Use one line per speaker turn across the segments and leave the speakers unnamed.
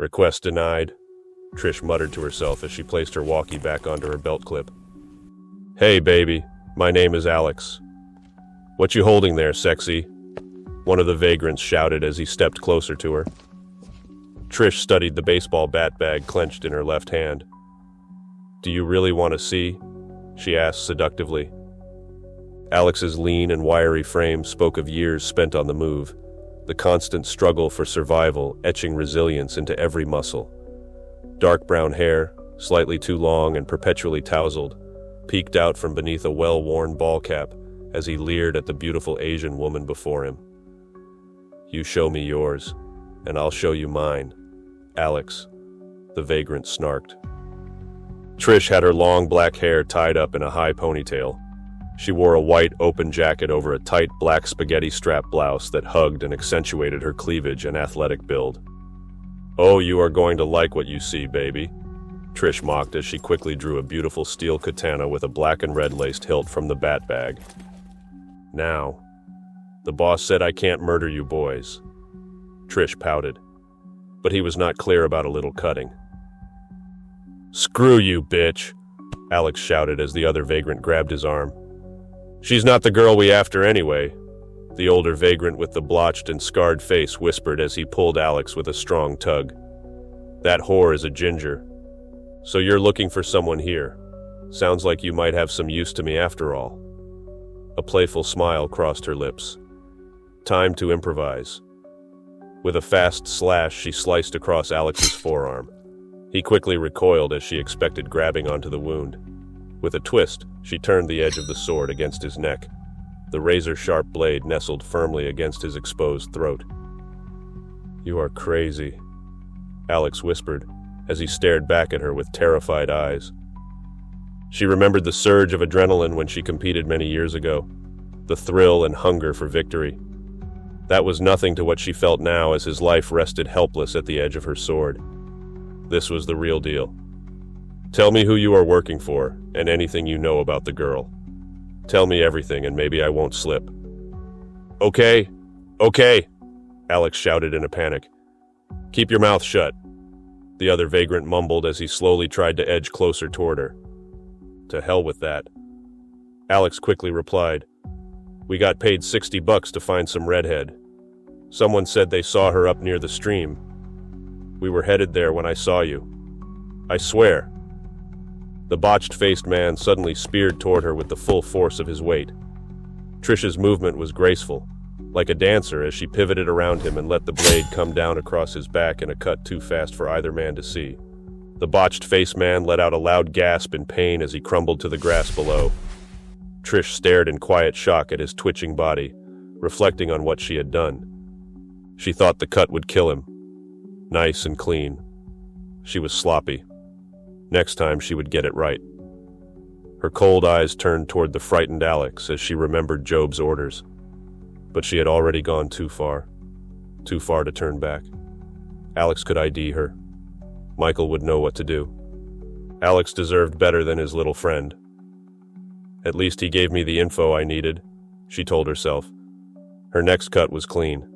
Request denied, Trish muttered to herself as she placed her walkie back onto her belt clip. Hey, baby, my name is Alex. What you holding there, sexy? One of the vagrants shouted as he stepped closer to her. Trish studied the baseball bat bag clenched in her left hand. Do you really want to see? She asked seductively. Alex's lean and wiry frame spoke of years spent on the move, the constant struggle for survival etching resilience into every muscle. Dark brown hair, slightly too long and perpetually tousled, peeked out from beneath a well-worn ball cap as he leered at the beautiful Asian woman before him. You show me yours, and I'll show you mine, Alex, the vagrant snarked. Trish had her long black hair tied up in a high ponytail. She wore a white open jacket over a tight black spaghetti strap blouse that hugged and accentuated her cleavage and athletic build. Oh, you are going to like what you see, baby, Trish mocked as she quickly drew a beautiful steel katana with a black and red laced hilt from the bat bag. Now, the boss said I can't murder you boys. Trish pouted, but he was not clear about a little cutting. Screw you, bitch, Alex shouted as the other vagrant grabbed his arm. She's not the girl we after anyway, the older vagrant with the blotched and scarred face whispered as he pulled Alex with a strong tug. That whore is a ginger. So you're looking for someone here. Sounds like you might have some use to me after all. A playful smile crossed her lips. Time to improvise. With a fast slash, she sliced across Alex's forearm. He quickly recoiled as she expected, grabbing onto the wound. With a twist, she turned the edge of the sword against his neck. The razor-sharp blade nestled firmly against his exposed throat. You are crazy, Alex whispered as he stared back at her with terrified eyes. She remembered the surge of adrenaline when she competed many years ago, the thrill and hunger for victory. That was nothing to what she felt now as his life rested helpless at the edge of her sword. This was the real deal. Tell me who you are working for, and anything you know about the girl. Tell me everything, and maybe I won't slip. Okay, Alex shouted in a panic. Keep your mouth shut, the other vagrant mumbled as he slowly tried to edge closer toward her. To hell with that, Alex quickly replied. We got paid $60 to find some redhead. Someone said they saw her up near the stream. We were headed there when I saw you. I swear. The botched-faced man suddenly speared toward her with the full force of his weight. Trish's movement was graceful, like a dancer as she pivoted around him and let the blade come down across his back in a cut too fast for either man to see. The botched-faced man let out a loud gasp in pain as he crumbled to the grass below. Trish stared in quiet shock at his twitching body, reflecting on what she had done. She thought the cut would kill him. Nice and clean. She was sloppy. Next time she would get it right. Her cold eyes turned toward the frightened Alex as she remembered Job's orders. But she had already gone too far to turn back. Alex could ID her. Michael would know what to do. Alex deserved better than his little friend. At least he gave me the info I needed, she told herself. Her next cut was clean.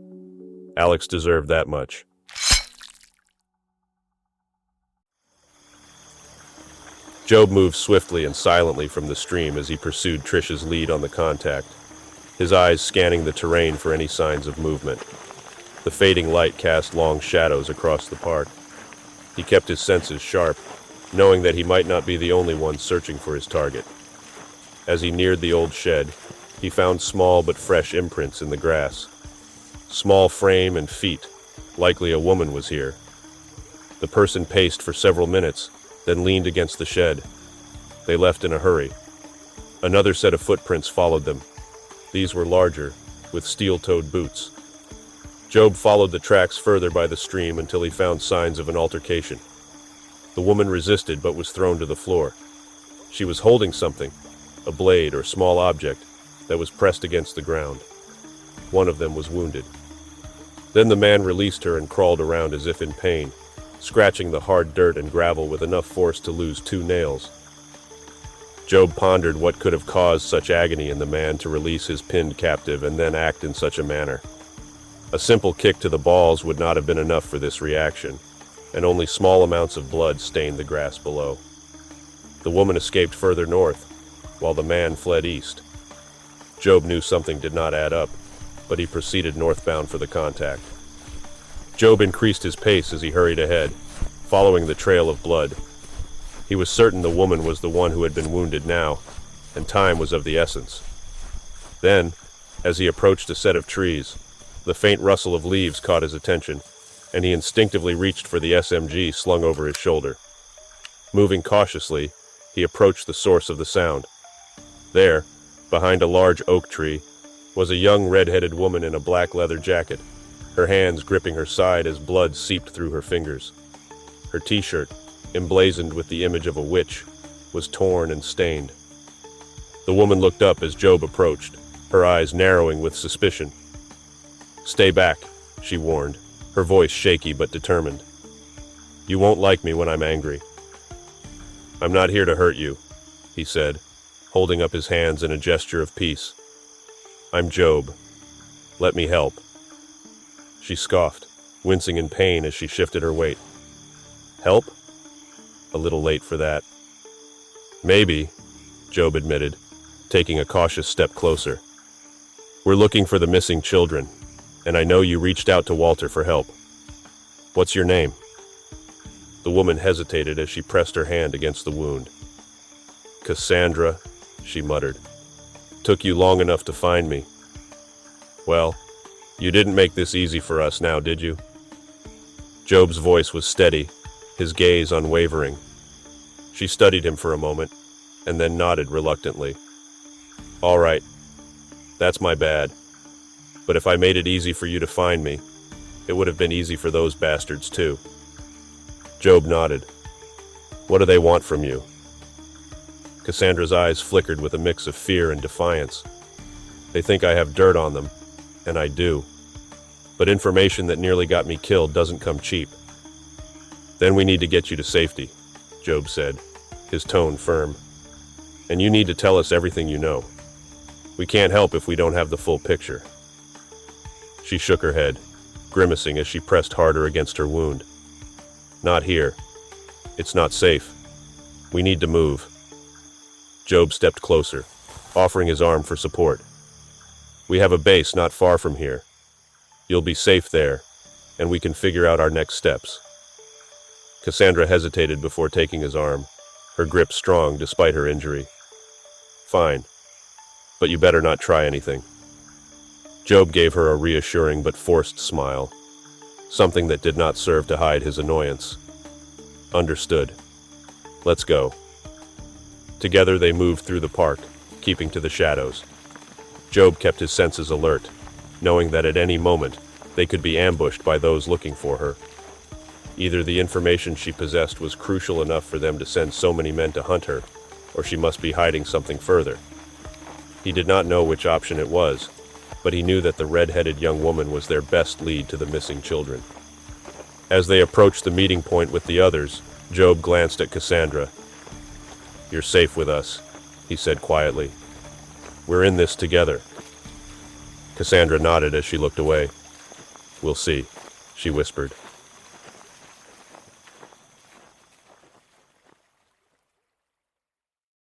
Alex deserved that much. Job moved swiftly and silently from the stream as he pursued Trish's lead on the contact, his eyes scanning the terrain for any signs of movement. The fading light cast long shadows across the park. He kept his senses sharp, knowing that he might not be the only one searching for his target. As he neared the old shed, he found small but fresh imprints in the grass. Small frame and feet, likely a woman was here. The person paced for several minutes, then leaned against the shed. They left in a hurry. Another set of footprints followed them. These were larger, with steel-toed boots. Job followed the tracks further by the stream until he found signs of an altercation. The woman resisted but was thrown to the floor. She was holding something, a blade or small object, that was pressed against the ground. One of them was wounded. Then the man released her and crawled around as if in pain, scratching the hard dirt and gravel with enough force to lose 2 nails. Job pondered what could have caused such agony in the man to release his pinned captive and then act in such a manner. A simple kick to the balls would not have been enough for this reaction. and only small amounts of blood stained the grass below. The woman escaped further north, while the man fled east. Job knew something did not add up, but he proceeded northbound for the contact. Job increased his pace as he hurried ahead, following the trail of blood. He was certain the woman was the one who had been wounded now, and time was of the essence. Then, as he approached a set of trees, the faint rustle of leaves caught his attention, and he instinctively reached for the SMG slung over his shoulder. Moving cautiously, he approached the source of the sound. There, behind a large oak tree, was a young red-headed woman in a black leather jacket, her hands gripping her side as blood seeped through her fingers. Her t-shirt, emblazoned with the image of a witch, was torn and stained. The woman looked up as Job approached, her eyes narrowing with suspicion. "Stay back," she warned, her voice shaky but determined. "You won't like me when I'm angry." "I'm not here to hurt you," he said, holding up his hands in a gesture of peace. "I'm Job. Let me help." She scoffed, wincing in pain as she shifted her weight. "Help? A little late for that." "Maybe," Job admitted, taking a cautious step closer. "We're looking for the missing children, and I know you reached out to Walter for help. What's your name?" The woman hesitated as she pressed her hand against the wound. "Cassandra," she muttered. "Took you long enough to find me. Well, you didn't make this easy for us now, did you?" Job's voice was steady, his gaze unwavering. She studied him for a moment, and then nodded reluctantly. "All right, that's my bad. But if I made it easy for you to find me, it would have been easy for those bastards too." Job nodded. "What do they want from you?" Cassandra's eyes flickered with a mix of fear and defiance. "They think I have dirt on them, and I do. But information that nearly got me killed doesn't come cheap." "Then we need to get you to safety," Job said, his tone firm. "And you need to tell us everything you know. We can't help if we don't have the full picture." She shook her head, grimacing as she pressed harder against her wound. "Not here. It's not safe. We need to move." Job stepped closer, offering his arm for support. "We have a base not far from here. You'll be safe there, and we can figure out our next steps." Cassandra hesitated before taking his arm, her grip strong despite her injury. "Fine, but you better not try anything." Job gave her a reassuring but forced smile, something that did not serve to hide his annoyance. "Understood. Let's go." Together they moved through the park, keeping to the shadows. Job kept his senses alert, knowing that at any moment they could be ambushed by those looking for her. Either the information she possessed was crucial enough for them to send so many men to hunt her, or she must be hiding something further. He did not know which option it was, but he knew that the red-headed young woman was their best lead to the missing children. As they approached the meeting point with the others, Job glanced at Cassandra. "You're safe with us," he said quietly. "We're in this together." Cassandra nodded as she looked away. "We'll see," she whispered.